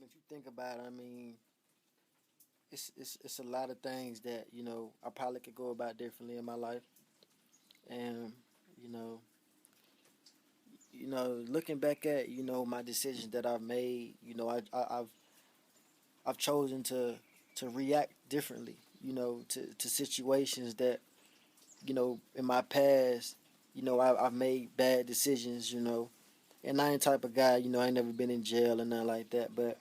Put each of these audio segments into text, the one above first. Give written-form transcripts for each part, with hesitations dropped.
If you think about it, I mean, it's a lot of things that I probably could go about differently in my life, and you know, looking back at my decisions that I've made, I've chosen to react differently, to situations that in my past, I've made bad decisions, and I ain't type of guy, I ain't never been in jail or nothing like that, but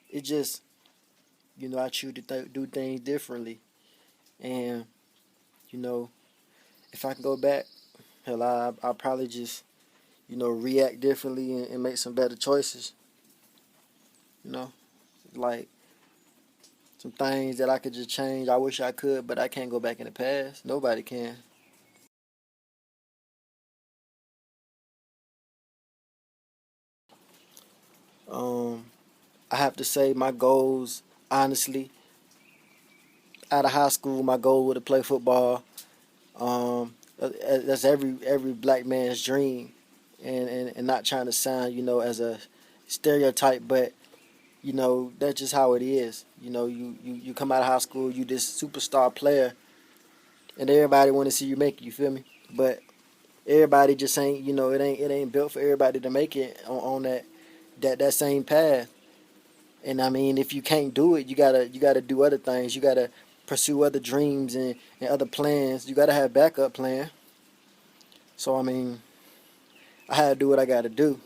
it just I choose to do things differently. And, you know, if I can go back, hell, I'll probably just, react differently and make some better choices. You know, like some things that I could just change. I wish I could, but I can't go back in the past. Nobody can. Um, I have to say my goals, honestly, out of high school, my goal was to play football. That's every black man's dream, and not trying to sound, as a stereotype, but that's just how it is. You come out of high school, you this superstar player, and everybody want to see you make it. You feel me? But everybody just ain't. It ain't built for everybody to make it on that same path. And I mean, if you can't do it, you gotta do other things. You gotta pursue other dreams and other plans. You gotta have backup plan. So I mean, I had to do what I gotta do.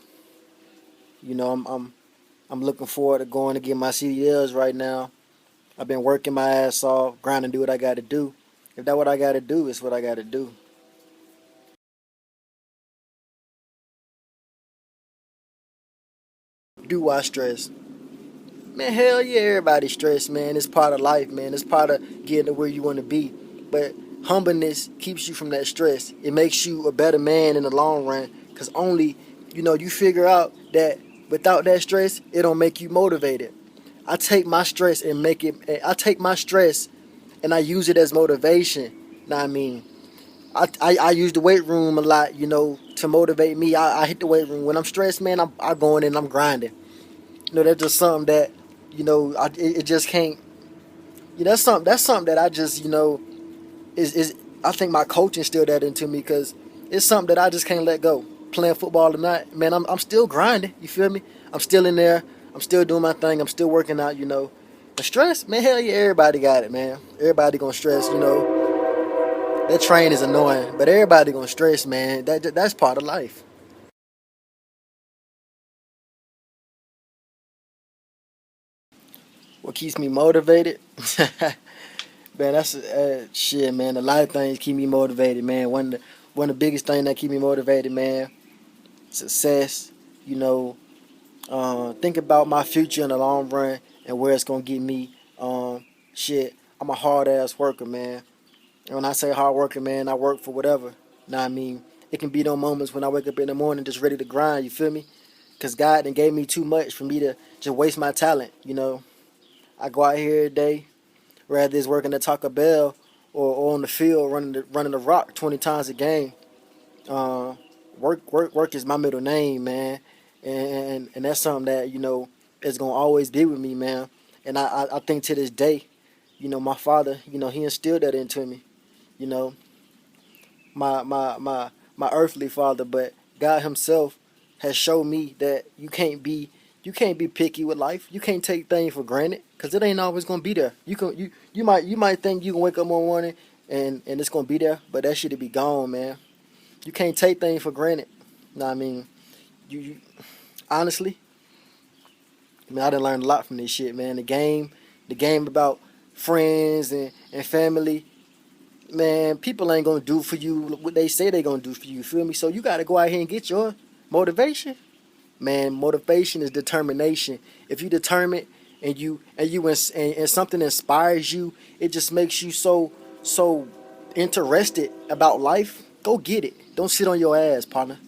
I'm looking forward to going to get my CDLs right now. I've been working my ass off, grinding, do what I got to do. If that's what I got to do, it's what I got to do. Do I stress? Man, hell yeah, everybody stress, man. It's part of life, man. It's part of getting to where you want to be. But humbleness keeps you from that stress. It makes you a better man in the long run. Because only, you figure out that without that stress, it don't make you motivated. I take my stress and make it, I take my stress and I use it as motivation. Know what I mean? I use the weight room a lot, to motivate me. I hit the weight room when I'm stressed, man. I go in and I'm grinding. That's just something that, it just can't. That's something that I just, is I think my coach instilled that into me because it's something that I just can't let go. Playing football or not, man, I'm still grinding. You feel me? I'm still in there. I'm still doing my thing. I'm still working out. The stress, man. Hell yeah, everybody got it, man. Everybody gonna stress. That train is annoying, but everybody gonna stress, man. That's part of life. What keeps me motivated? Man, that's shit, man. A lot of things keep me motivated, man. One of the biggest things that keep me motivated, man. Success. You know, think about my future in the long run and where it's gonna get me. Shit, I'm a hard ass worker, man. And when I say hard worker, man, I work for whatever. Now I mean, it can be those moments when I wake up in the morning just ready to grind. You feel me? Cause God done gave me too much for me to just waste my talent. I go out here every day, rather it's working at Taco Bell or on the field running the rock 20 times a game. Uh, work is my middle name, man, and that's something that is gonna always be with me, man. And I think to this day, my father, he instilled that into me. You know, my earthly father, but God Himself has shown me that you can't be picky with life. You can't take things for granted because it ain't always gonna be there. You might think you can wake up one morning and it's gonna be there, but that shit'll be gone, man. You can't take things for granted. Know what I mean? You honestly, I mean, I done learned a lot from this shit, man. The game about friends and family, man, people ain't gonna do for you what they say they gonna do for you. You feel me? So you gotta go out here and get your motivation. Man, motivation is determination. If you determined and something inspires you, it just makes you so interested about life. Go get it. Don't sit on your ass, partner.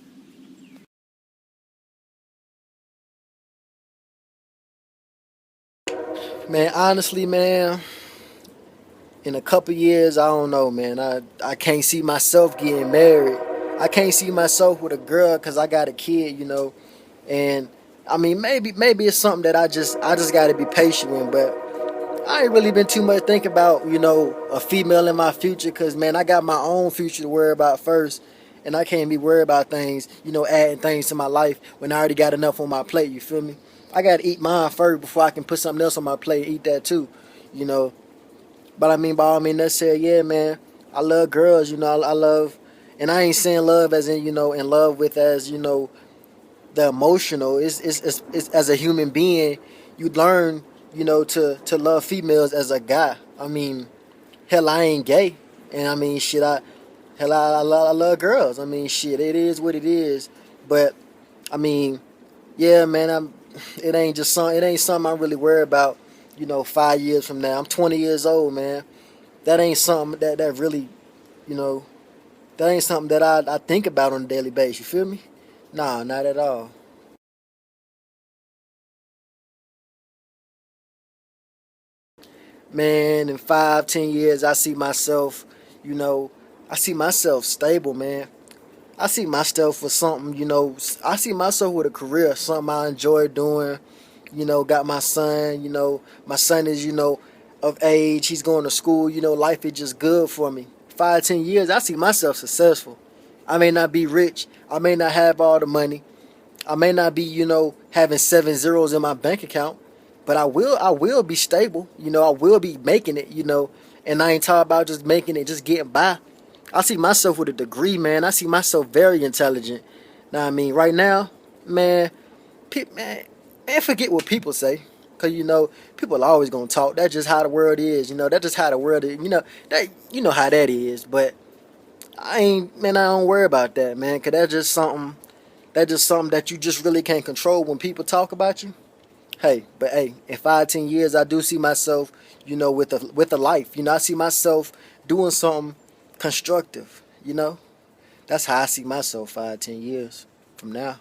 Man, honestly, man, in a couple years, I don't know, man. I can't see myself getting married. I can't see myself with a girl because I got a kid, and I mean, maybe it's something that I just got to be patient with. But I ain't really been too much thinking about a female in my future, cause man, I got my own future to worry about first, and I can't be worried about things, adding things to my life when I already got enough on my plate. You feel me? I gotta eat mine first before I can put something else on my plate and eat that too, you know. But I mean, by all means necessary, yeah, man. I love girls, I love, and I ain't saying love as in in love with as the emotional. It's as a human being, you learn to love females as a guy. I mean, hell, I ain't gay, and I mean, shit, I love girls. I mean, shit, it is what it is. But I mean, yeah, man, it ain't something I'm really worried about. 5 years from now, I'm 20 years old, man. That ain't something that really, you know, that ain't something that I think about on a daily basis. You feel me? Nah, not at all. Man, in 5, 10 years, you know, I see myself stable, man. I see myself with something, I see myself with a career, something I enjoy doing. Got my son, my son is, of age. He's going to school, life is just good for me. 5, 10 years, I see myself successful. I may not be rich. I may not have all the money. I may not be, having 7 zeros in my bank account, but I will be stable. I will be making it, and I ain't talking about just making it, just getting by. I see myself with a degree, man. I see myself very intelligent. Now, I mean, right now, man, man, forget what people say. Cause people are always gonna talk. That's just how the world is. That's just how the world is. That how that is. But I don't worry about that, man. Cause that's just something that you just really can't control when people talk about you. Hey, but hey, in 5, 10 years, I do see myself, with a life. I see myself doing something constructive. That's how I see myself 5, 10 years from now.